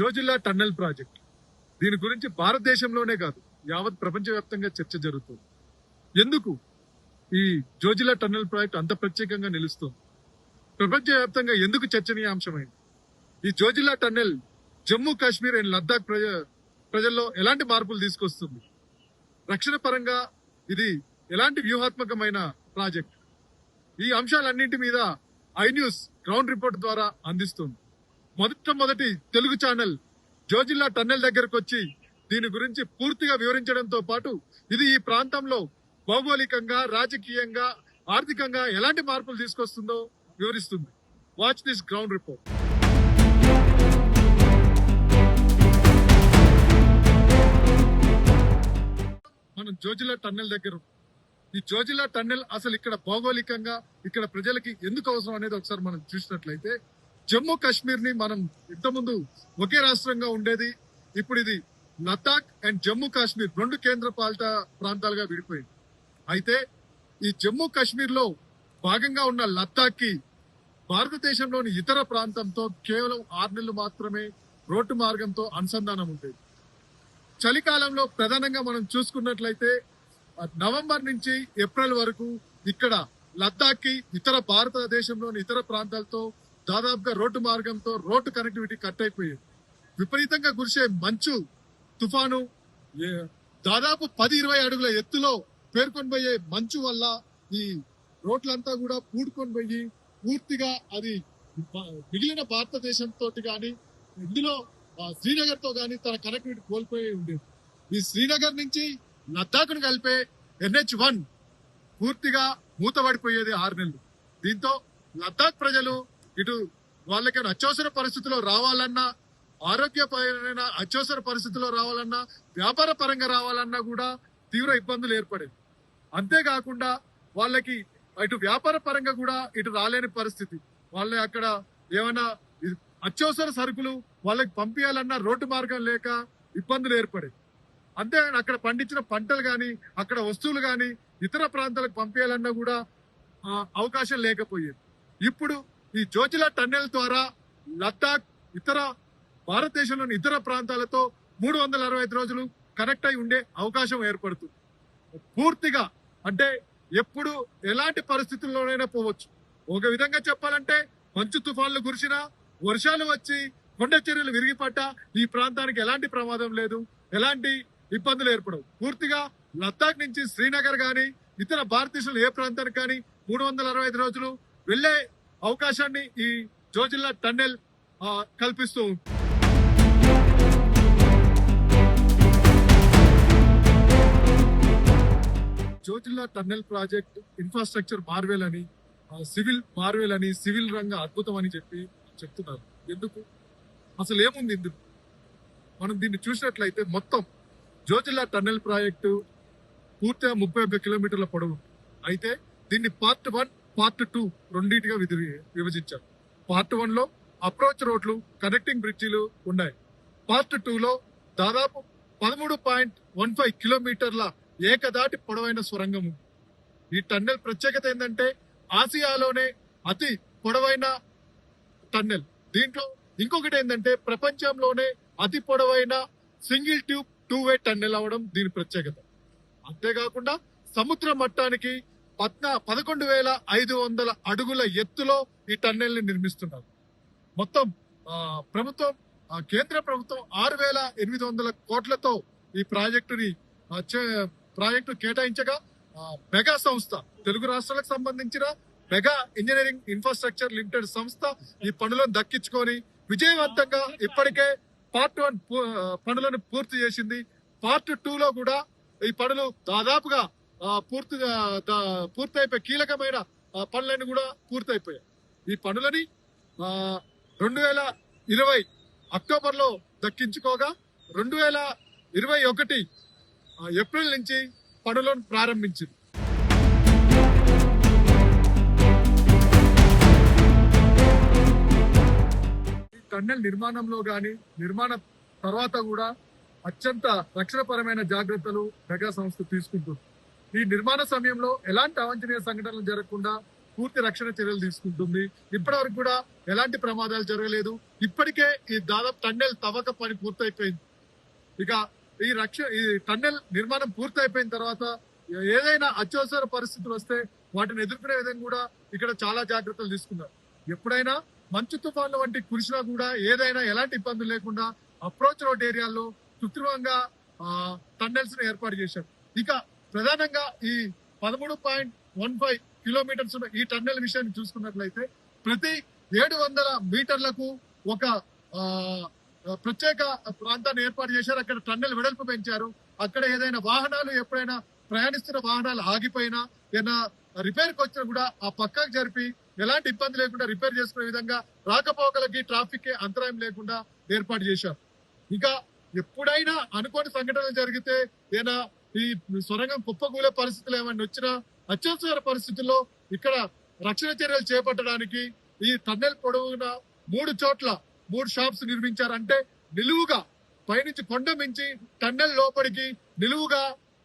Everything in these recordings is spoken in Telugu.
జోజిల్లా టన్నెల్ ప్రాజెక్ట్ దీని గురించి భారతదేశంలోనే కాదు యావత్ ప్రపంచవ్యాప్తంగా చర్చ జరుగుతుంది. ఎందుకు ఈ జోజిల్లా టన్నెల్ ప్రాజెక్ట్ అంత ప్రత్యేకంగా నిలుస్తుంది? ప్రపంచవ్యాప్తంగా ఎందుకు చర్చనీయాంశమైంది? ఈ జోజిల్లా టన్నెల్ జమ్మూ కాశ్మీర్ అండ్ లద్దాఖ్ ప్రజల్లో ఎలాంటి మార్పులు తీసుకొస్తుంది? రక్షణ పరంగా ఇది ఎలాంటి వ్యూహాత్మకమైన ప్రాజెక్ట్? ఈ అంశాలన్నింటి మీద ఐ న్యూస్ గ్రౌండ్ రిపోర్ట్ ద్వారా అందిస్తుంది. మొదటి తెలుగు ఛానల్ జోజిల్లా టన్నెల్ దగ్గరకు వచ్చి దీని గురించి పూర్తిగా వివరించడంతో పాటు ఇది ఈ ప్రాంతంలో భౌగోళికంగా, రాజకీయంగా, ఆర్థికంగా ఎలాంటి మార్పులు తీసుకొస్తుందో వివరిస్తుంది. Watch this ground report. మనం జోజిల్లా టన్నెల్ దగ్గర, ఈ జోజిల్లా టన్నెల్ అసలు ఇక్కడ భౌగోళికంగా ఇక్కడ ప్రజలకి ఎందుకు అవసరం అనేది ఒకసారి మనం చూసినట్లయితే, జమ్మూ కాశ్మీర్ ని మనం ఇంతకుముందు ఒకే రాష్ట్రంగా ఉండేది, ఇప్పుడు ఇది లద్దాఖ్ అండ్ జమ్మూ కాశ్మీర్ రెండు కేంద్ర పాలిత ప్రాంతాలుగా విడిపోయింది. అయితే ఈ జమ్మూ కాశ్మీర్ లో భాగంగా ఉన్న లద్దాఖ్ కి భారతదేశంలోని ఇతర ప్రాంతంతో కేవలం 6 నెలలు మాత్రమే రోడ్డు మార్గంతో అనుసంధానం ఉండేది. చలికాలంలో ప్రధానంగా మనం చూసుకున్నట్లయితే నవంబర్ నుంచి ఏప్రిల్ వరకు ఇక్కడ లద్దాఖ్ కి ఇతర భారతదేశంలోని ఇతర ప్రాంతాలతో దాదాపుగా రోడ్డు మార్గంతో రోడ్డు కనెక్టివిటీ కట్ అయిపోయేది. విపరీతంగా కురిసే మంచు తుఫాను, దాదాపు 10-20 అడుగుల ఎత్తులో పేర్కొని పోయే మంచు వల్ల ఈ రోడ్లంతా కూడా పూడుకొని పోయి పూర్తిగా అది మిగిలిన భారతదేశంతో గాని ఇందులో శ్రీనగర్ తో గాని తన కనెక్టివిటీ కోల్పోయి ఉండేది. ఈ శ్రీనగర్ నుంచి లద్దాఖ్ ను కలిపే NH1 పూర్తిగా మూతపడిపోయేది 6 నెలలు. దీంతో లద్దాఖ్ ప్రజలు ఇటు వాళ్ళకి అత్యవసర పరిస్థితుల్లో రావాలన్నా, ఆరోగ్యపరమైన అత్యవసర పరిస్థితుల్లో రావాలన్నా, వ్యాపార పరంగా రావాలన్నా కూడా తీవ్ర ఇబ్బందులు ఏర్పడేవి. అంతేకాకుండా వాళ్ళకి ఇటు వ్యాపార పరంగా కూడా ఇటు రాలేని పరిస్థితి. వాళ్ళ అక్కడ ఏమైనా అత్యవసర సరుకులు వాళ్ళకి పంపించాలన్నా రోడ్డు మార్గం లేక ఇబ్బందులు ఏర్పడేవి. అంతే అక్కడ పండించిన పంటలు గాని, అక్కడ వస్తువులు గాని ఇతర ప్రాంతాలకు పంపించాలన్నా కూడా అవకాశం లేకపోయేది. ఇప్పుడు ఈ జోజిల్లా టన్నెల్ ద్వారా లద్దాఖ్ ఇతర భారతదేశంలోని ఇతర ప్రాంతాలతో 365 రోజులు కనెక్ట్ అయి ఉండే అవకాశం ఏర్పడుతుంది. పూర్తిగా అంటే ఎప్పుడు ఎలాంటి పరిస్థితుల్లోనైనా పోవచ్చు. ఒక విధంగా చెప్పాలంటే మంచు తుఫాన్లు కురిసినా, వర్షాలు వచ్చి కొండ చర్యలు విరిగిపడ్డా ఈ ప్రాంతానికి ఎలాంటి ప్రమాదం లేదు, ఎలాంటి ఇబ్బందులు ఏర్పడవు. పూర్తిగా లద్దాఖ్ నుంచి శ్రీనగర్ గాని ఇతర భారతదేశంలో ఏ ప్రాంతానికి కానీ 365 రోజులు వెళ్లే అవకాశాన్ని ఈ జోజిల్లా టన్నెల్ కల్పిస్తూ ఉంది. Zojila tunnel project infrastructure Marvel అని, సివిల్ మార్వెల్ అని, సివిల్ రంగ అద్భుతం అని చెప్తున్నారు. ఎందుకు? అసలు ఏముంది ఇందుకు? మనం దీన్ని చూసినట్లయితే మొత్తం జోజిల్లా టన్నెల్ ప్రాజెక్టు పూర్తిగా 31 కిలోమీటర్ల పొడవు. అయితే దీన్ని పార్ట్ 1, పార్ట్ 2 రెండింటిగా విభజించారు. పార్ట్ 1 లో అప్రోచ్ రోడ్లు, కనెక్టింగ్ బ్రిడ్జిలు ఉన్నాయి. పార్ట్ 2 లో దాదాపు 13.15 కిలోమీటర్ల ఏకదాటి పొడవైన సొరంగం ఉంది. ఈ టన్నెల్ ప్రత్యేకత ఏంటంటే ఆసియాలోనే అతి పొడవైన టన్నెల్. దీంట్లో ఇంకొకటి ఏంటంటే ప్రపంచంలోనే అతి పొడవైన సింగిల్ ట్యూబ్ 2-వే టన్నెల్ అవడం దీని ప్రత్యేకత. అంతేకాకుండా సముద్ర మట్టానికి 11,500 అడుగుల ఎత్తులో ఈ టన్నెల్ ని నిర్మిస్తున్నారు. మొత్తం ప్రభుత్వం, కేంద్ర ప్రభుత్వం 6,800 కోట్లతో ఈ ప్రాజెక్టు కేటాయించగా మెగా సంస్థ, తెలుగు రాష్ట్రాలకు సంబంధించిన మెగా ఇంజనీరింగ్ ఇన్ఫ్రాస్ట్రక్చర్ లిమిటెడ్ సంస్థ ఈ పనులను దక్కించుకొని విజయవంతంగా ఇప్పటికే పార్ట్ 1 పనులను పూర్తి చేసింది. పార్ట్ 2 లో కూడా ఈ పనులు దాదాపుగా పూర్తయిపోయి కీలకమైన పనులన్నీ కూడా పూర్తయిపోయాయి. ఈ పనులని 2020 అక్టోబర్ లో దక్కించుకోగా 2021 ఏప్రిల్ నుంచి పనులను ప్రారంభించింది. ఈ టన్నెల్ నిర్మాణంలో గాని, నిర్మాణ తర్వాత కూడా అత్యంత రక్షణపరమైన జాగ్రత్తలు మెగా సంస్థ తీసుకుంటుంది. ఈ నిర్మాణ సమయంలో ఎలాంటి అవాంఛనీయ సంఘటనలు జరగకుండా పూర్తి రక్షణ చర్యలు తీసుకుంటుంది. ఇప్పటివరకు కూడా ఎలాంటి ప్రమాదాలు జరగలేదు. ఇప్పటికే ఈ దాదాపు టన్నెల్ తవ్వక పని పూర్తయిపోయింది. ఇక ఈ టన్నెల్ నిర్మాణం పూర్తయిపోయిన తర్వాత ఏదైనా అత్యవసర పరిస్థితులు వస్తే వాటిని ఎదుర్కొనే విధంగా కూడా ఇక్కడ చాలా జాగ్రత్తలు తీసుకున్నారు. ఎప్పుడైనా మంచు తుఫాన్లు వంటి కురిసినా కూడా ఏదైనా ఎలాంటి ఇబ్బందులు లేకుండా అప్రోచ్ రోడ్ ఏరియాల్లో కృత్రిమంగా టన్నెల్స్ ను ఏర్పాటు చేశారు. ఇక ప్రధానంగా ఈ 13.15 కిలోమీటర్స్ ఉన్న ఈ టన్నెల్ విషయాన్ని చూసుకున్నట్లయితే ప్రతి 700 మీటర్లకు ఒక ప్రత్యేక ప్రాంతాన్ని ఏర్పాటు చేశారు. అక్కడ టన్నెల్ వెడల్పు పెంచారు. అక్కడ ఏదైనా వాహనాలు ఎప్పుడైనా ప్రయాణిస్తున్న వాహనాలు ఆగిపోయినా ఏదైనా రిపేర్ కి వచ్చినా కూడా ఆ పక్కకు జరిపి ఎలాంటి ఇబ్బంది లేకుండా రిపేర్ చేసుకునే విధంగా రాకపోకలకి ట్రాఫిక్ కి అంతరాయం లేకుండా ఏర్పాటు చేశారు. ఇక ఎప్పుడైనా అనుకోని సంఘటనలు జరిగితే ఏదైనా ఈ సొరంగం కుప్పకూలే పరిస్థితులు ఏమైనా వచ్చినా అత్యవసర పరిస్థితుల్లో ఇక్కడ రక్షణ చర్యలు చేపట్టడానికి ఈ టన్నెల్ పొడవున 3 చోట్ల 3 షాప్స్ నిర్మించారు. అంటే నిలువుగా పైనుంచి కొండ మించి టన్నెల్ లోపలికి నిలువుగా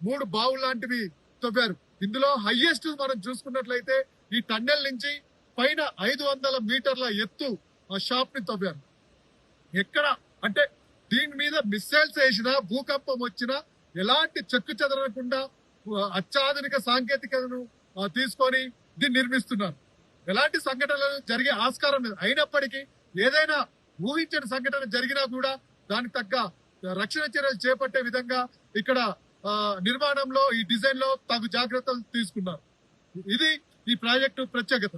3 బావులు లాంటివి తవ్వారు. ఇందులో హైయెస్ట్ మనం చూసుకున్నట్లయితే ఈ టన్నెల్ నుంచి పైన 500 మీటర్ల ఎత్తు ఆ షాప్ ని తవ్వారు. ఎక్కడ అంటే దీని మీద మిస్సైల్స్ వేసినా భూకంపం వచ్చినా ఎలాంటి చెక్కు చెదరకుండా అత్యాధునిక సాంకేతికతను తీసుకొని దీన్ని నిర్మిస్తున్నారు. ఎలాంటి సంఘటనలు జరిగే ఆస్కారం లేదు. అయినప్పటికీ ఏదైనా ఊహించని సంఘటన జరిగినా కూడా దానికి తగ్గ రక్షణ చర్యలు చేపట్టే విధంగా ఇక్కడ నిర్మాణంలో ఈ డిజైన్ లో తగు జాగ్రత్తలు తీసుకున్నారు. ఇది ఈ ప్రాజెక్టు ప్రత్యేకత.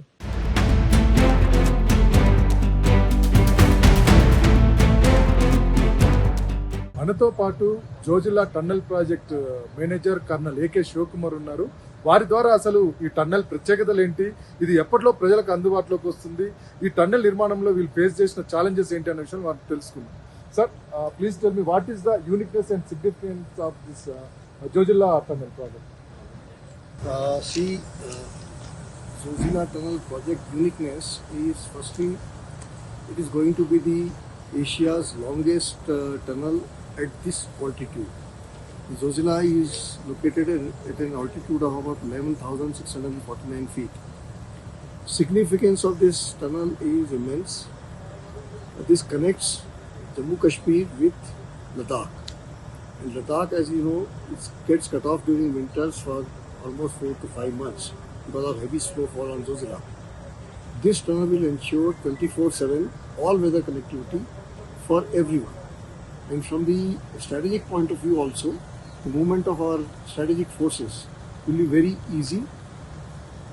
మనతో పాటు Zojila tunnel project manager colonel A K Shivakumar ఉన్నారు. వారి ద్వారా అసలు ఈ టన్నెల్ ప్రత్యేకతలు ఏంటి, ఇది ఎప్పట్లో ప్రజలకు అందుబాటులోకి వస్తుంది, ఈ టన్నెల్ నిర్మాణంలో వీళ్ళు ఫేస్ చేసిన ఛాలెంజెస్ ఏంటి అనే విషయం వారికి తెలుసుకుందాం. Sir, please tell me what is the uniqueness and significance of this Zojila tunnel project? Zojila Tunnel project uniqueness is firstly it is going to be the Asia's longest tunnel at this altitude. Zojila is located at an altitude of about 11,649 feet. Significance of this tunnel is immense. This connects Jammu Kashmir with Ladakh. And Ladakh, as you know, it gets cut off during winters for almost 4 to 5 months because of heavy snowfall on Zojila. This tunnel will ensure 24/7 all-weather connectivity for everyone. And from the strategic point of view also, the movement of our strategic forces will be very easy.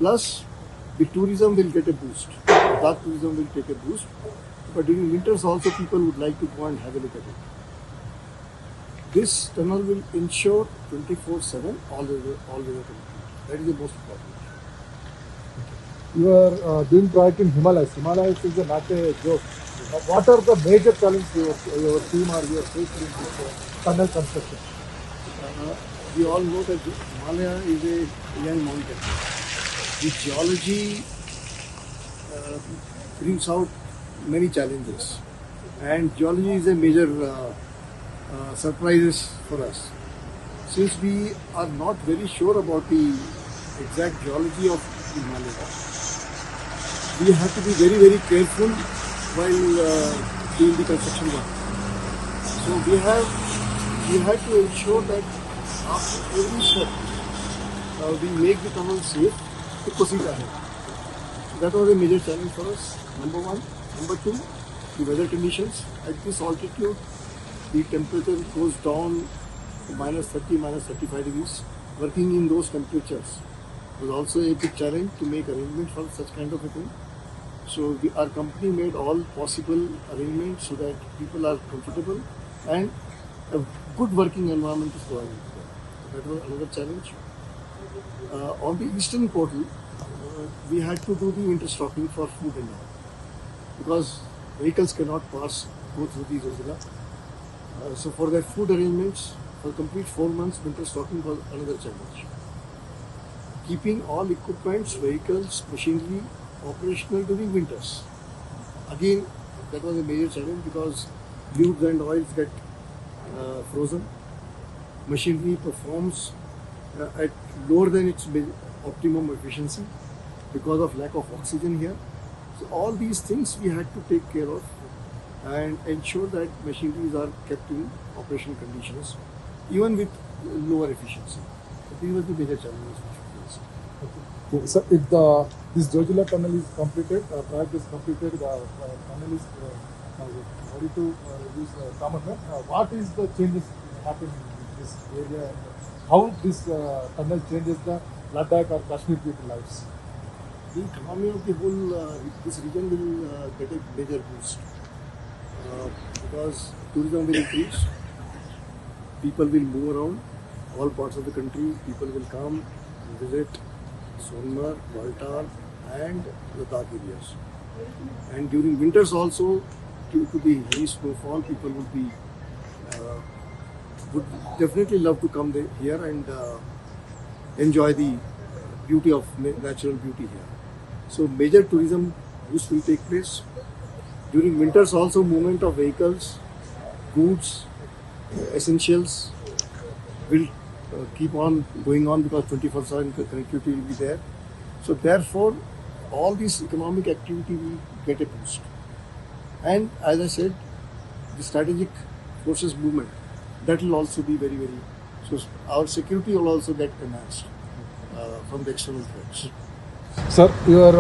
Plus, the tourism will get a boost. That tourism will take a boost. But during winters also, people would like to go and have a look at it. This tunnel will ensure 24/7 all-weather connectivity. That is the most important. You are doing project in Himalayas. Himalayas is not a joke. What are the major challenges your team or you are facing in this tunnel construction? We all know that Himalaya is a young mountain. The geology brings out many challenges, and geology is a major surprises for us. Since we are not very sure about the exact geology of the Himalaya, we have to be very, very careful while doing the construction work. So we had to ensure that after every step we make the tunnel safe to proceed ahead. So that was a major challenge for us, number one. Number two, the weather conditions. At this altitude, the temperature goes down to -30, -35 degrees. Working in those temperatures was also a big challenge to make arrangements for such kind of a thing. So our company made all possible arrangements so that people are comfortable and a good working environment is provided for them. So that was another challenge. On the eastern portal, we had to do the interstocking for food and all because vehicles cannot go through the Zojila. So for their food arrangements, for complete 4 months, winter stocking was another challenge. Keeping all equipments, vehicles, machinery operational during winters. Again, that was a major challenge because fluids and oils get frozen. Machinery performs at lower than its optimum efficiency. because of lack of oxygen here. So all these things we had to take care of and ensure that machineries are kept in operational conditions, even with lower efficiency. So these were the major challenges which we faced. Okay, so if this Jojula tunnel is completed, project is completed, the tunnel is ready to use common man, what is the changes happen in this area and how this tunnel changes the Ladakh or Kashmir people lives? The economy of the whole this region will get a major boost because tourism will increase. People will move around all parts of the country. People will come and visit Sonmarg, Baltal, and Ladakh areas. And during winters also, due to the heavy snowfall, people would definitely love to come here and enjoy the beauty of natural beauty here. So major tourism boost will take place. During winters also movement of vehicles, goods, essentials will keep on going on because 24/7 connectivity will be there. So therefore all this economic activity will get a boost. And as I said, the strategic forces movement, that will also be very, very, so our security will also get enhanced from the external threats. Sir, you are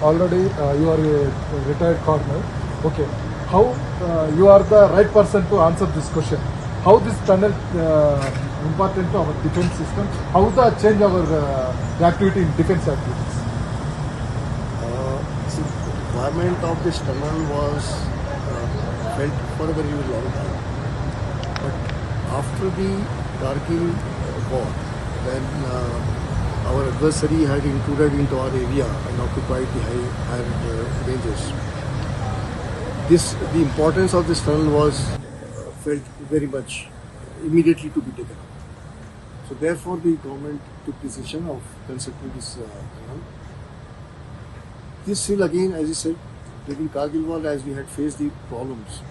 already you are a retired colonel. Okay, how you are the right person to answer this question? How this tunnel important to our defense system? How the change our activity in defense activities? The requirement of this tunnel was felt for a very, very long time. But after the Kargil war, when our adversary had intruded into our area and occupied the higher ranges, the importance of this tunnel was felt very much immediately to be taken up. So therefore the government took decision of constructing this tunnel. This will again, as you said, during Kargil war, as we had faced the problems,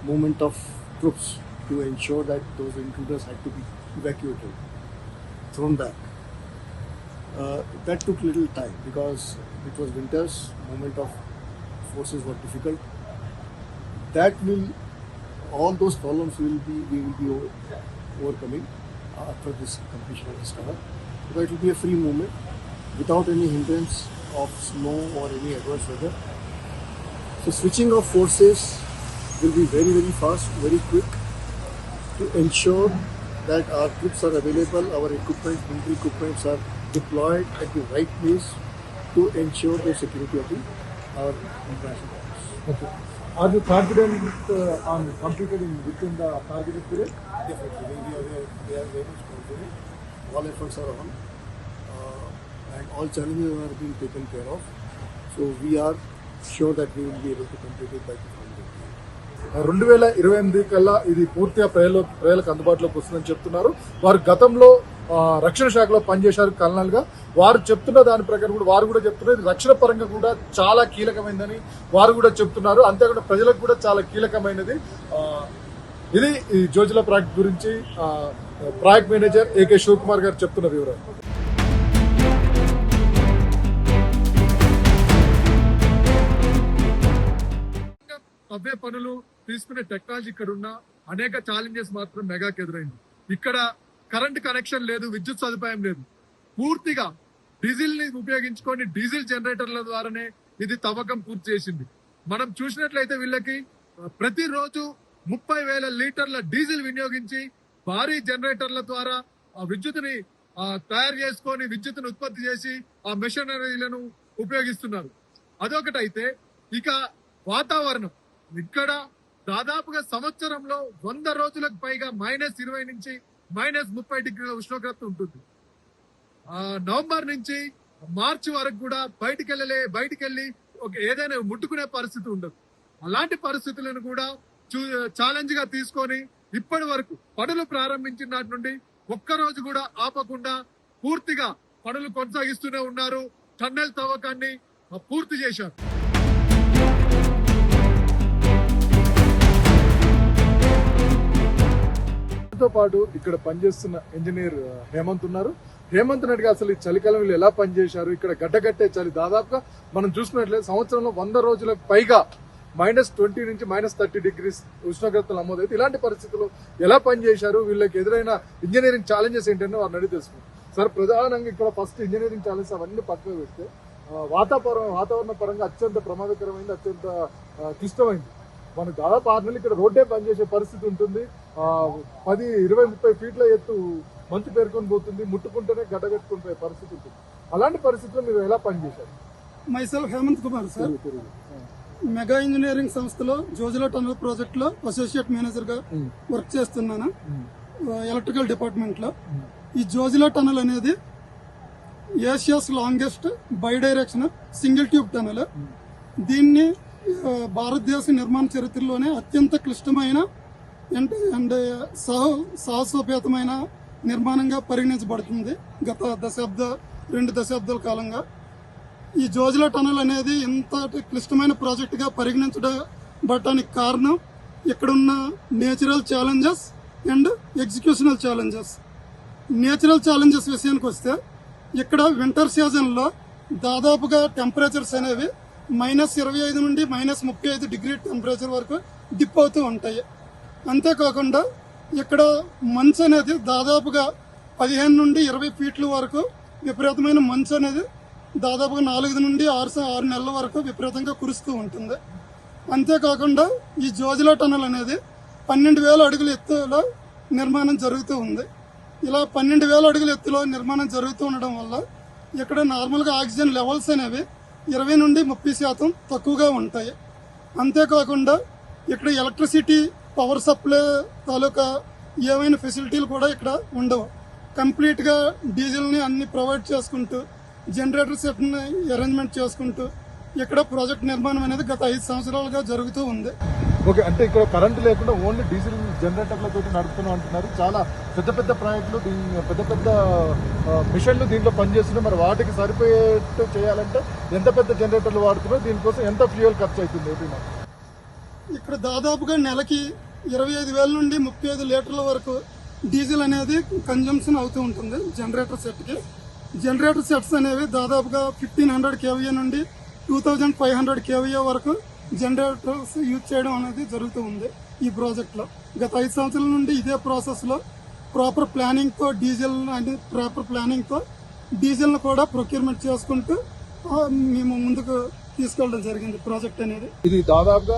movement of troops to ensure that those intruders had to be evacuated, thrown back. That took little time because it was winters, movement of forces were difficult. That will, all those problems we will be overcoming after this completion of this tunnel. Because it will be a free movement without any hindrance of snow or any adverse weather. So switching of forces will be very, very fast, very quick to ensure that our troops are available, our equipment, military equipments are deployed at the right place to ensure the security of our international borders. Okay. Are you confident on completing within the targeted period? Definitely, we are very much confident. All efforts are on, and all challenges are being taken care of. So we are sure that we will be able to complete it by 2028. 2028 కల్లా ఇది పూర్తిగా ప్రజలకు అందుబాటులోకి వస్తుందని చెప్తున్నారు. వారు గతంలో రక్షణ శాఖలో పనిచేశారు కల్నల్ గా. వారు చెప్తున్న దాని ప్రకారం కూడా వారు కూడా చెప్తున్నారు ఇది రక్షణ పరంగా కూడా చాలా కీలకమైందని వారు కూడా చెప్తున్నారు. అంతేకాకుండా ప్రజలకు కూడా చాలా కీలకమైనది. ఇది ఈ జోజిలా ప్రాజెక్ట్ గురించి ప్రాజెక్ట్ మేనేజర్ ఏకే శివకుమార్ గారు చెప్తున్న వివరాలు. అవే పనులు తీసుకునే టెక్నాలజీ ఇక్కడ ఉన్న అనేక ఛాలెంజెస్ మాత్రం మెగాకి ఎదురైంది. ఇక్కడ కరెంట్ కనెక్షన్ లేదు, విద్యుత్ సదుపాయం లేదు. పూర్తిగా డీజిల్ ని ఉపయోగించుకొని డీజిల్ జనరేటర్ల ద్వారానే ఇది తవ్వకం పూర్తి చేసింది. మనం చూసినట్లయితే వీళ్ళకి ప్రతిరోజు 30,000 లీటర్ల డీజిల్ వినియోగించి భారీ జనరేటర్ల ద్వారా ఆ విద్యుత్తుని తయారు చేసుకొని విద్యుత్తును ఉత్పత్తి చేసి ఆ మెషినరీలను ఉపయోగిస్తున్నారు. అదొకటైతే ఇక వాతావరణం ఇక్కడ దాదాపుగా సంవత్సరంలో 100 రోజులకు పైగా -20 నుంచి -30 డిగ్రీల ఉష్ణోగ్రత ఉంటుంది. నవంబర్ నుంచి మార్చి వరకు కూడా బయటికెళ్ళి ఏదైనా ముట్టుకునే పరిస్థితి ఉండదు. అలాంటి పరిస్థితులను కూడా ఛాలెంజ్ గా తీసుకొని ఇప్పటి వరకు పనులు ప్రారంభించిన నాటి నుండి ఒక్కరోజు కూడా ఆపకుండా పూర్తిగా పనులు కొనసాగిస్తూనే ఉన్నారు. టన్నెల్ తవ్వకాన్ని పూర్తి చేశారు. తో పాటు ఇక్కడ పనిచేస్తున్న ఇంజనీర్ హేమంత్ ఉన్నారు. హేమంత్ రెడ్డి గారు అసలు ఈ చలికాలంలో ఎలా పనిచేశారు, ఇక్కడ గడ్డగట్టే చలి దాదాపుగా మనం చూసుకున్నట్లయితే సంవత్సరంలో 100 రోజులకు పైగా -20 నుంచి -30 డిగ్రీస్ ఉష్ణోగ్రతలు నమోదైతే ఇలాంటి పరిస్థితుల్లో ఎలా పనిచేశారు, వీళ్ళకి ఎదురైన ఇంజనీరింగ్ ఛాలెంజెస్ ఏంటంటే వారిని అడిగి తెలుసుకుంటాం. సార్, ప్రధానంగా ఇక్కడ ఫస్ట్ ఇంజనీరింగ్ ఛాలెంజెస్ అవన్నీ పక్కన పెడితే వాతావరణ పరంగా అత్యంత ప్రమాదకరమైంది, అత్యంత క్లిష్టమైంది. మనకు దాదాపు 6 నెలలు ఇక్కడ రోడ్డే పనిచేసే పరిస్థితి ఉంటుంది. 10, 20, 30 ఫీట్ల ఎత్తు మంచు పేరుకొని పోతుంది, ముట్టుకుంటేనే గడ్డగట్టుకుని పోయే పరిస్థితి ఉంటుంది. అలాంటి పరిస్థితుల్లో మీరు ఎలా పనిచేశారు? Myself Hemanth Kumar sir, Mega Engineering సంస్థలో జోజిలా టనల్ ప్రాజెక్ట్ లో అసోసియేట్ మేనేజర్ గా వర్క్ చేస్తున్నాను, ఎలక్ట్రికల్ డిపార్ట్మెంట్ లో. ఈ జోజిలా టనల్ అనేది Asia's longest bidirectional single tube tunnel. దీన్ని భారతదేశ నిర్మాణ చరిత్రలోనే అత్యంత క్లిష్టమైన అండ్ సాహసోపేతమైన నిర్మాణంగా పరిగణించబడుతుంది గత 2 దశాబ్దాల కాలంగా. ఈ జోజిలా టనల్ అనేది ఇంత క్లిష్టమైన ప్రాజెక్టుగా పరిగణించబడటానికి కారణం ఇక్కడున్న natural challenges and executional challenges. Natural challenges విషయానికి వస్తే ఇక్కడ వింటర్ సీజన్లో దాదాపుగా టెంపరేచర్స్ అనేవి -25 నుండి -35 డిగ్రీ టెంపరేచర్ వరకు డిప్ అవుతూ ఉంటాయి. అంతేకాకుండా ఇక్కడ మంచు అనేది దాదాపుగా 15 నుండి 20 ఫీట్ల వరకు విపరీతమైన మంచు అనేది దాదాపుగా 4 నుండి 6 నెలల వరకు విపరీతంగా కురుస్తూ ఉంటుంది. అంతేకాకుండా ఈ జోజిలా టనల్ అనేది 12,000 అడుగుల ఎత్తులో నిర్మాణం జరుగుతూ ఉంది. ఇలా 12,000 అడుగుల ఎత్తులో నిర్మాణం జరుగుతూ ఉండడం వల్ల ఇక్కడ నార్మల్గా ఆక్సిజన్ లెవెల్స్ అనేవి 20 నుండి 30% తక్కువగా ఉంటాయి. అంతేకాకుండా ఇక్కడ ఎలక్ట్రిసిటీ, పవర్ సప్లై తాలూకా ఏమైనా ఫెసిలిటీలు కూడా ఇక్కడ ఉండవు. కంప్లీట్గా డీజిల్ని అన్ని ప్రొవైడ్ చేసుకుంటూ, జనరేటర్ సెట్ని అరేంజ్మెంట్ చేసుకుంటూ ఇక్కడ ప్రాజెక్ట్ నిర్మాణం అనేది గత 5 సంవత్సరాలుగా జరుగుతూ ఉంది. ఓకే, అంటే ఇక్కడ కరెంట్ లేకుండా ఓన్లీ డీజిల్ జనరేటర్లతో నడుపుతున్నాం అంటున్నారు. చాలా పెద్ద ప్రాజెక్టులు, పెద్ద మిషన్లు దీంట్లో పనిచేస్తున్నాయి. మరి వాటికి సరిపోయేట్టు చేయాలంటే ఎంత పెద్ద జనరేటర్లు వాడుతున్నారు, దీనికోసం ఎంత ఫ్యూయల్ ఖర్చు అవుతుంది? ఇక్కడ దాదాపుగా నెలకి 25,000 నుండి 35 లీటర్ల వరకు డీజిల్ అనేది కన్జంప్షన్ అవుతూ ఉంటుంది జనరేటర్ సెట్కి. జనరేటర్ సెట్స్ అనేవి దాదాపుగా 1500 KVA నుండి 2500 KVA వరకు జనరేటర్స్ యూజ్ చేయడం అనేది జరుగుతూ ఉంది ఈ ప్రాజెక్ట్లో. గత 5 సంవత్సరాల నుండి ఇదే ప్రాసెస్లో ప్రాపర్ ప్లానింగ్తో డీజిల్ను కూడా ప్రొక్యూర్మెంట్ చేసుకుంటూ మేము ముందుకు తీసుకెళ్ళడం జరిగింది ప్రాజెక్ట్ అనేది. ఇది దాదాపుగా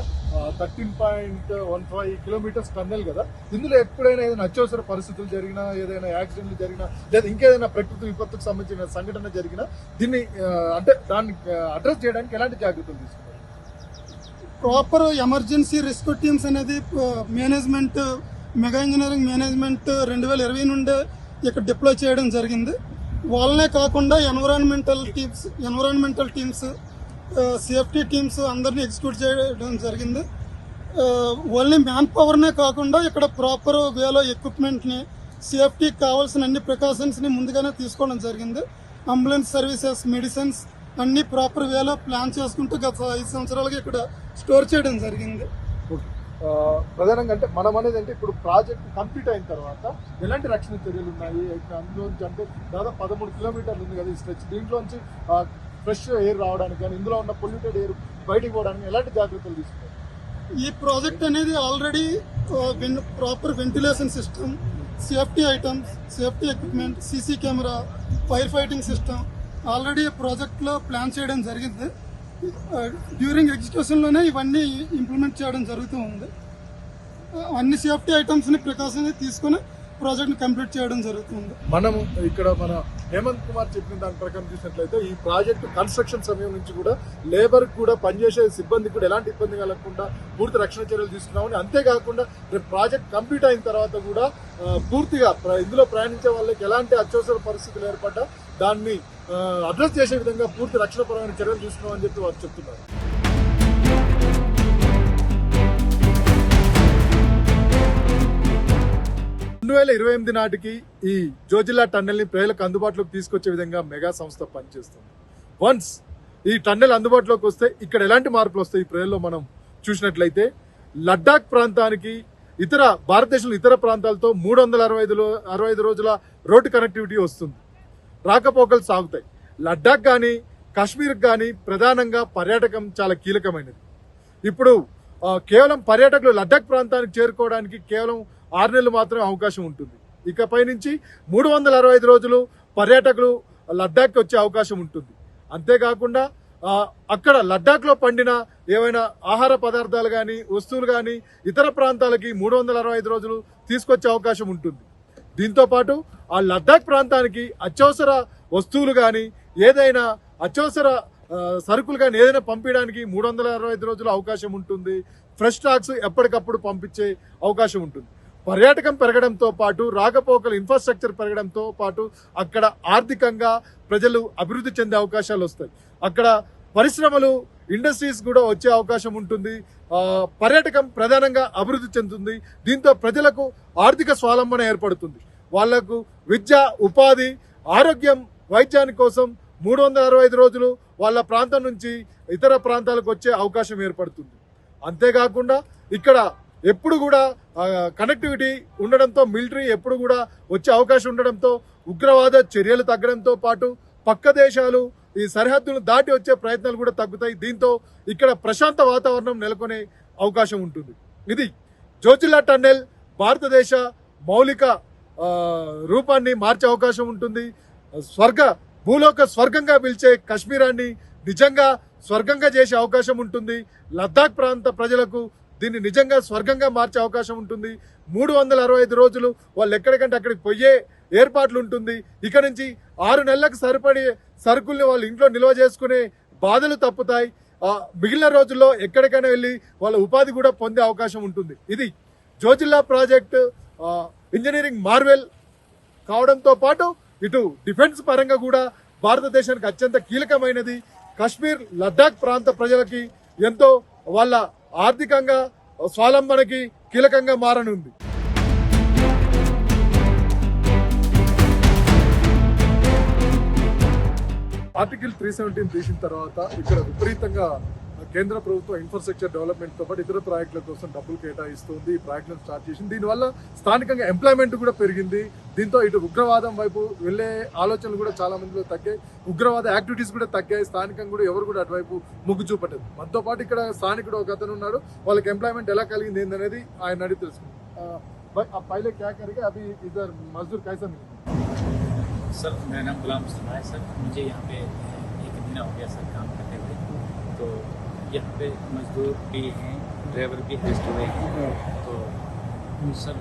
13.15 కిలోమీటర్స్ టన్నెల్ కదా. ఇందులో ఎప్పుడైనా ఏదైనా అత్యవసర పరిస్థితులు జరిగినా, ఏదైనా యాక్సిడెంట్లు జరిగినా, లేదా ఇంకేదైనా ప్రకృతి విపత్తుకు సంబంధించిన సంఘటన జరిగినా దీన్ని అంటే దాన్ని అడ్రస్ చేయడానికి ఎలాంటి జాగ్రత్తలు తీసుకున్నారు? ప్రాపర్ ఎమర్జెన్సీ రిస్క్ టీమ్స్ అనేది మేనేజ్మెంట్, మెగా ఇంజనీరింగ్ మేనేజ్మెంట్ 2020 నుండే ఇక్కడ డిప్లాయ్ చేయడం జరిగింది. వాళ్ళనే కాకుండా ఎన్విరాన్మెంటల్ టీమ్స్, సేఫ్టీ టీమ్స్ అందరినీ ఎగ్జిక్యూట్ చేయడం జరిగింది. ఓన్లీ మ్యాన్ పవర్నే కాకుండా ఇక్కడ ప్రాపర్ వేలో ఎక్విప్మెంట్ని, సేఫ్టీకి కావాల్సిన అన్ని ప్రికాషన్స్ని ముందుగానే తీసుకోవడం జరిగింది. అంబులెన్స్ సర్వీసెస్, మెడిసిన్స్ అన్ని ప్రాపర్ వేలో ప్లాన్ చేసుకుంటూ గత 5 సంవత్సరాలుగా ఇక్కడ స్టోర్ చేయడం జరిగింది. ప్రధానంగా అంటే మనం అనేది అంటే ఇప్పుడు ప్రాజెక్ట్ కంప్లీట్ అయిన తర్వాత ఎలాంటి రక్షణ చర్యలు ఉన్నాయి? అందులోంచి అంటే దాదాపు 13 కిలోమీటర్లు ఉంది కదా ఈ స్ట్రెచ్. దీంట్లోంచి ఫ్రెష్ ఎయిర్ రావడానికి కానీ, ఇందులో ఉన్న పొల్యూటెడ్ ఎయిర్ బయటికి పోవడానికి ఎలాంటి జాగ్రత్తలు తీసుకున్నారు? ఈ ప్రాజెక్ట్ అనేది already proper ventilation system, safety items, safety equipment, CC camera, fire fighting system already ప్రాజెక్ట్లో ప్లాన్ చేయడం జరిగింది. డ్యూరింగ్ ఎగ్జిక్యూషన్లోనే ఇవన్నీ ఇంప్లిమెంట్ చేయడం జరుగుతూ ఉంది. అన్ని సేఫ్టీ ఐటమ్స్ని ప్రికాషన్స్ తీసుకుని ప్రాజెక్ట్ని కంప్లీట్ చేయడం జరుగుతుంది. మనం ఇక్కడ మన హేమంత్ కుమార్ చెప్పిన దాని ప్రకారం చూసినట్లయితే ఈ ప్రాజెక్టు కన్స్ట్రక్షన్ సమయం నుంచి కూడా లేబర్ కూడా పనిచేసే సిబ్బందికి కూడా ఎలాంటి ఇబ్బంది కలగకుండా పూర్తి రక్షణ చర్యలు తీసుకున్నామని, అంతేకాకుండా రేపు ప్రాజెక్ట్ కంప్లీట్ అయిన తర్వాత కూడా పూర్తిగా ఇందులో ప్రయాణించే వాళ్ళకి ఎలాంటి అత్యవసర పరిస్థితులు ఏర్పడ్డా దాన్ని అడ్రస్ చేసే విధంగా పూర్తి రక్షణపరమైన చర్యలు తీసుకున్నామని చెప్పి వారు చెప్తున్నారు. 2028 నాటికి ఈ జోజిలా టన్నెల్ ని ప్రజలకు అందుబాటులోకి తీసుకొచ్చే విధంగా మెగా సంస్థ పనిచేస్తుంది. వన్స్ ఈ టన్నెల్ అందుబాటులోకి వస్తే ఇక్కడ ఎలాంటి మార్పులు వస్తాయి ఈ ప్రజల్లో మనం చూసినట్లయితే, లడ్డాక్ ప్రాంతానికి భారతదేశంలో ఇతర ప్రాంతాలతో 365 రోజుల రోడ్డు కనెక్టివిటీ వస్తుంది. రాకపోకలు సాగుతాయి. లడ్డాక్ కానీ కాశ్మీర్ కానీ ప్రధానంగా పర్యాటకం చాలా కీలకమైనది. ఇప్పుడు కేవలం పర్యాటకులు లడ్డాక్ ప్రాంతానికి చేరుకోవడానికి కేవలం 6 నెలలు మాత్రమే అవకాశం ఉంటుంది. ఇకపై నుంచి 365 రోజులు పర్యాటకులు లడ్డాక్కి వచ్చే అవకాశం ఉంటుంది. అంతేకాకుండా అక్కడ లడ్డాక్లో పండిన ఏవైనా ఆహార పదార్థాలు కానీ వస్తువులు కానీ ఇతర ప్రాంతాలకి 365 రోజులు తీసుకొచ్చే అవకాశం ఉంటుంది. దీంతో పాటు ఆ లడ్డాక్ ప్రాంతానికి అత్యవసర వస్తువులు కానీ ఏదైనా అత్యవసర సరుకులు కానీ ఏదైనా పంపించడానికి 365 రోజులు అవకాశం ఉంటుంది. ఫ్రెష్ స్టాక్స్ ఎప్పటికప్పుడు పంపించే అవకాశం ఉంటుంది. పర్యాటకం పెరగడంతో పాటు రాకపోకల ఇన్ఫ్రాస్ట్రక్చర్ పెరగడంతో పాటు అక్కడ ఆర్థికంగా ప్రజలు అభివృద్ధి చెందే అవకాశాలు వస్తాయి. అక్కడ పరిశ్రమలు ఇండస్ట్రీస్ కూడా వచ్చే అవకాశం ఉంటుంది. పర్యాటకం ప్రధానంగా అభివృద్ధి చెందుతుంది. దీంతో ప్రజలకు ఆర్థిక స్వావలంబన ఏర్పడుతుంది. వాళ్లకు విద్య, ఉపాధి, ఆరోగ్యం, వైద్యాని కోసం 365 రోజులు వాళ్ళ ప్రాంతం నుంచి ఇతర ప్రాంతాలకు వచ్చే అవకాశం ఏర్పడుతుంది. అంతేకాకుండా ఇక్కడ ఎప్పుడు కూడా కనెక్టివిటీ ఉండడంతో మిలిటరీ ఎప్పుడు కూడా వచ్చే అవకాశం ఉండడంతో ఉగ్రవాద చర్యలు తగ్గడంతో పాటు పక్క దేశాలు ఈ సరిహద్దును దాటి వచ్చే ప్రయత్నాలు కూడా తగ్గుతాయి. దీంతో ఇక్కడ ప్రశాంత వాతావరణం నెలకొనే అవకాశం ఉంటుంది. ఇది జోజిల్లా టన్నెల్ భారతదేశ మౌలిక రూపాన్ని మార్చే అవకాశం ఉంటుంది. భూలోక స్వర్గంగా పిలిచే కాశ్మీరాన్ని నిజంగా స్వర్గంగా చేసే అవకాశం ఉంటుంది. లద్దాఖ్ ప్రాంత ప్రజలకు దీన్ని నిజంగా స్వర్గంగా మార్చే అవకాశం ఉంటుంది. 365 రోజులు వాళ్ళు ఎక్కడికంటే అక్కడికి పోయే ఏర్పాట్లు ఉంటుంది. ఇక నుంచి 6 నెలలకు సరిపడే సరుకుల్ని వాళ్ళు ఇంట్లో నిల్వ చేసుకునే బాధలు తప్పుతాయి. మిగిలిన రోజుల్లో ఎక్కడికైనా వెళ్ళి వాళ్ళ ఉపాధి కూడా పొందే అవకాశం ఉంటుంది. ఇది జోజిల్లా ప్రాజెక్టు ఇంజనీరింగ్ మార్వెల్ కావడంతో పాటు ఇటు డిఫెన్స్ పరంగా కూడా భారతదేశానికి అత్యంత కీలకమైనది. కాశ్మీర్, లద్దాఖ్ ప్రాంత ప్రజలకి ఎంతో వాళ్ళ ఆర్థికంగా స్వావలంబనకి కీలకంగా మారనుంది. ఆర్టికల్ 317 తీసిన తర్వాత ఇక్కడ విపరీతంగా కేంద్ర ప్రభుత్వం ఇన్ఫ్రాస్ట్రక్చర్ డెవలప్మెంట్ తో పాటు ఇతర ప్రాజెక్టుల కోసం డబ్బులు కేటాయిస్తుంది. ఈ ప్రాజెక్టులను స్టార్ట్ చేసింది. దీనివల్ల స్థానికంగా ఎంప్లాయ్మెంట్ కూడా పెరిగింది. దీంతో ఇటు ఉగ్రవాదం వైపు వెళ్లే ఆలోచనలు కూడా చాలా మందిలో తగ్గాయి. ఉగ్రవాద యాక్టివిటీస్ కూడా తగ్గాయి. స్థానికంగా కూడా ఎవరు కూడా అటువైపు మొగ్గు చూపట్లేదు. మనతో పాటు ఇక్కడ స్థానికుడు ఒక అతను ఉన్నాడు. వాళ్ళకి ఎంప్లాయ్మెంట్ ఎలా కలిగింది ఏందనేది ఆయన అడిగి తెలుసుకుంటాం. పైలే క్యా కరిగే అభి ఇద్దరు మజ్దూర్ కైసా మిలింది? सर मेरा नाम गुलाम मुस्तफा है सर. मुझे यहाँ पे 1 महीना हो गया सर काम करते हुए. तो यहाँ पे मजदूर भी हैं, ड्राइवर भी रेस्ट हुए हैं. तो सर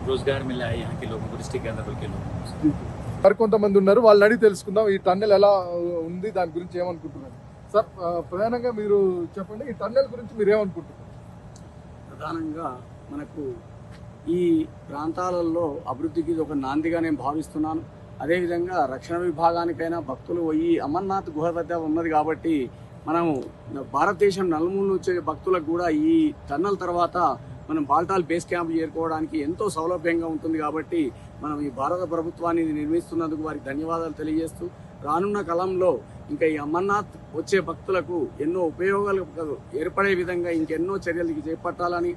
रोजगार मिला है यहाँ के लोगों को, डिस्ट्रिक्ट गांधरबल के लोगों को. మరికొంతమంది ఉన్నారు, వాళ్ళని అడిగి తెలుసుకుందాం ఈ టన్నెల్ ఎలా ఉంది, దాని గురించి ఏమనుకుంటున్నారు. సార్ ప్రధానంగా మీరు చెప్పండి, ఈ టన్నెల్ గురించి మీరు ఏమనుకుంటున్నారు? ప్రధానంగా మనకు ఈ ప్రాంతాలలో అభివృద్ధికి ఇది ఒక నాందిగా నేను భావిస్తున్నాను. అదేవిధంగా రక్షణ విభాగానికైనా భక్తులు ఈ అమర్నాథ్ గుహ వద్ద ఉన్నది కాబట్టి మనం భారతదేశం నలుమూల వచ్చే భక్తులకు కూడా ఈ టన్నల్ తర్వాత మనం బాల్టాల్ బేస్ క్యాంప్ చేరుకోవడానికి ఎంతో సౌలభ్యంగా ఉంటుంది. కాబట్టి మనం ఈ భారత ప్రభుత్వాన్ని నిర్మిస్తున్నందుకు వారికి ధన్యవాదాలు తెలియజేస్తూ రానున్న కాలంలో ఇంకా ఈ అమర్నాథ్ వచ్చే భక్తులకు ఎన్నో ఉపయోగాలు ఏర్పడే విధంగా ఇంకెన్నో చర్యలు చేపట్టాలని,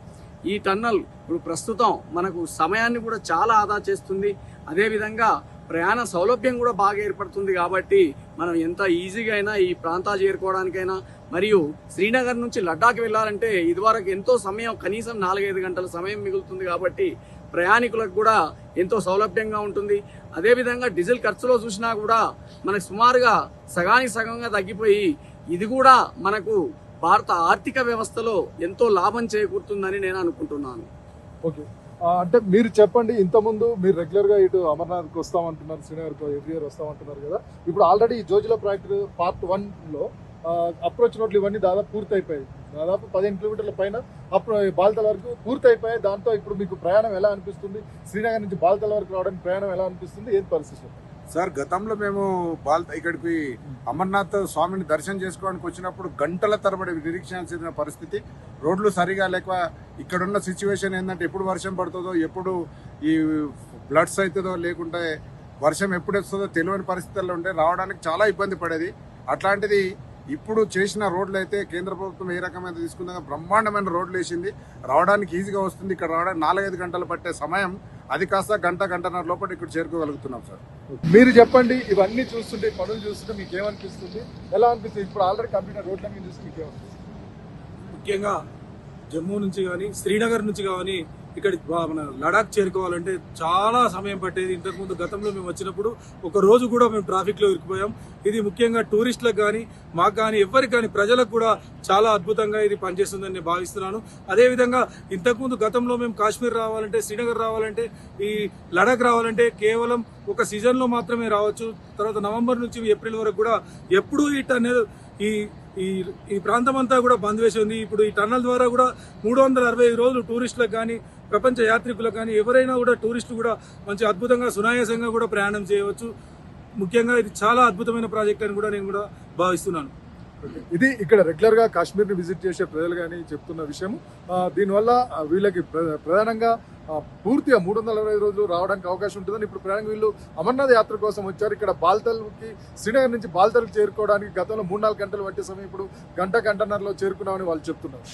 ఈ టన్నల్ ఇప్పుడు ప్రస్తుతం మనకు సమయాన్ని కూడా చాలా ఆదా చేస్తుంది. అదేవిధంగా ప్రయాణ సౌలభ్యం కూడా బాగా ఏర్పడుతుంది. కాబట్టి మనం ఎంత ఈజీగా అయినా ఈ ప్రాంతాలు చేరుకోవడానికైనా, మరియు శ్రీనగర్ నుంచి లడ్డాక్ వెళ్ళాలంటే ఇదివరకు ఎంతో సమయం, కనీసం 4-5 గంటల సమయం మిగులుతుంది. కాబట్టి ప్రయాణికులకు కూడా ఎంతో సౌలభ్యంగా ఉంటుంది. అదేవిధంగా డీజిల్ ఖర్చులో చూసినా కూడా మనకు సుమారుగా సగానికి సగంగా తగ్గిపోయి ఇది కూడా మనకు భారత ఆర్థిక వ్యవస్థలో ఎంతో లాభం చేకూరుతుందని నేను అనుకుంటున్నాను. ఓకే, అంటే మీరు చెప్పండి, ఇంతకుముందు మీరు రెగ్యులర్ గా ఇటు అమర్నాథ్కి వస్తామంటున్నారు, శ్రీనగర్కి ఎవ్రీ ఇయర్ వస్తామంటున్నారు కదా. ఇప్పుడు ఆల్రెడీ జోజిలా ప్రాజెక్టు పార్ట్ 1 లో అప్రోచ్ రోడ్లు ఇవన్నీ దాదాపు పూర్తి అయిపోయాయి. దాదాపు 15 కిలోమీటర్ల పైన బాల్తల వరకు పూర్తి అయిపోయాయి. దాంతో ఇప్పుడు మీకు ప్రయాణం ఎలా అనిపిస్తుంది? శ్రీనగర్ నుంచి బాల్తల వరకు రావడానికి ప్రయాణం ఎలా అనిపిస్తుంది? ఏం పరిస్థితి? సార్, గతంలో మేము ఇక్కడికి అమర్నాథ్ స్వామిని దర్శనం చేసుకోవడానికి వచ్చినప్పుడు గంటల తరబడి నిరీక్షించిన పరిస్థితి. రోడ్లు సరిగా లేక ఇక్కడున్న సిచ్యువేషన్ ఏంటంటే ఎప్పుడు వర్షం పడుతుందో, ఎప్పుడు ఈ ఫ్లడ్స్ అవుతుందో, లేకుంటే వర్షం ఎప్పుడు వస్తుందో తెలియని పరిస్థితుల్లో ఉంటే రావడానికి చాలా ఇబ్బంది పడేది. అట్లాంటిది ఇప్పుడు చేసిన రోడ్లు అయితే కేంద్ర ప్రభుత్వం ఏ రకమైన తీసుకుందా బ్రహ్మాండమైన రోడ్లు వేసింది. రావడానికి ఈజీగా వస్తుంది. ఇక్కడ రావడానికి 4-5 గంటలు పట్టే సమయం అది కాస్త గంటన్నర లోపల ఇక్కడ చేరుకోగలుగుతున్నాం సార్. మీరు చెప్పండి, ఇవన్నీ చూస్తుంటే పనులు చూస్తుంటే మీకు ఏమనిపిస్తుంది, ఎలా అనిపిస్తుంది? ఇప్పుడు ఆల్రెడీ కంప్యూటర్ రోడ్లన్నీ చూస్తే మీకు ఏమనిపిస్తుంది? ముఖ్యంగా జమ్మూ నుంచి కానీ శ్రీనగర్ నుంచి కానీ ఇక్కడ మన లడాక్ చేరుకోవాలంటే చాలా సమయం పట్టేది. ఇంతకుముందు గతంలో మేము వచ్చినప్పుడు ఒక రోజు కూడా మేము ట్రాఫిక్ లో ఇరుక్కుపోయాం. ఇది ముఖ్యంగా టూరిస్టులకు కానీ మాకు కానీ ఎవరికి కానీ ప్రజలకు కూడా చాలా అద్భుతంగా ఇది పనిచేస్తుందని నేను భావిస్తున్నాను. అదేవిధంగా ఇంతకుముందు గతంలో మేము కాశ్మీర్ రావాలంటే, శ్రీనగర్ రావాలంటే, ఈ లడాక్ రావాలంటే కేవలం ఒక సీజన్ లో మాత్రమే రావచ్చు. తర్వాత నవంబర్ నుంచి ఏప్రిల్ వరకు కూడా ఎప్పుడూ ఈ టన్నెల్ ఈ ప్రాంతం అంతా కూడా బంద్ వేసి ఉంది. ఇప్పుడు ఈ టన్నల్ ద్వారా కూడా 365 రోజులు టూరిస్టులకు కానీ ప్రపంచ యాత్రికులకు కానీ ఎవరైనా కూడా టూరిస్టులు కూడా మంచి అద్భుతంగా సునాయాసంగా కూడా ప్రయాణం చేయవచ్చు. ముఖ్యంగా ఇది చాలా అద్భుతమైన ప్రాజెక్ట్ అని కూడా నేను కూడా భావిస్తున్నాను. ఇది ఇక్కడ రెగ్యులర్ గా కాశ్మీర్ ని విజిట్ చేసే ప్రజలు కానీ చెప్తున్న విషయం. దీనివల్ల వీళ్ళకి ప్రధానంగా పూర్తిగా 365 రోజులు రావడానికి అవకాశం ఉంటుందని ఇప్పుడు ప్రధానంగా వీళ్ళు అమర్నాథ్ యాత్ర కోసం వచ్చారు. ఇక్కడ బాల్తల్కి శ్రీనగర్ నుంచి బాల్తల్ చేరుకోవడానికి గతంలో 3-4 గంటలు పట్టే సమయం ఇప్పుడు గంటన్నరలో చేరుకున్నామని వాళ్ళు చెప్తున్నారు.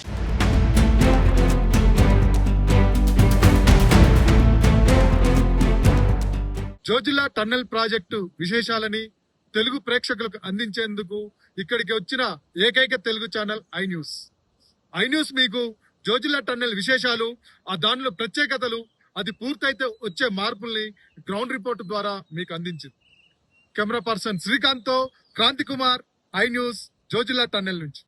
జోజిలా టన్నెల్ ప్రాజెక్టు విశేషాలని తెలుగు ప్రేక్షకులకు అందించేందుకు ఇక్కడికి వచ్చిన ఏకైక తెలుగు ఛానల్ ఐ న్యూస్ మీకు జోజిలా టన్నెల్ విశేషాలు, ఆ దానిలో ప్రత్యేకతలు, అది పూర్తయితే వచ్చే మార్పుల్ని గ్రౌండ్ రిపోర్ట్ ద్వారా మీకు అందించింది. కెమెరా పర్సన్ శ్రీకాంత్ తో Kranti Kumar, I News, Zojila tunnel నుంచి.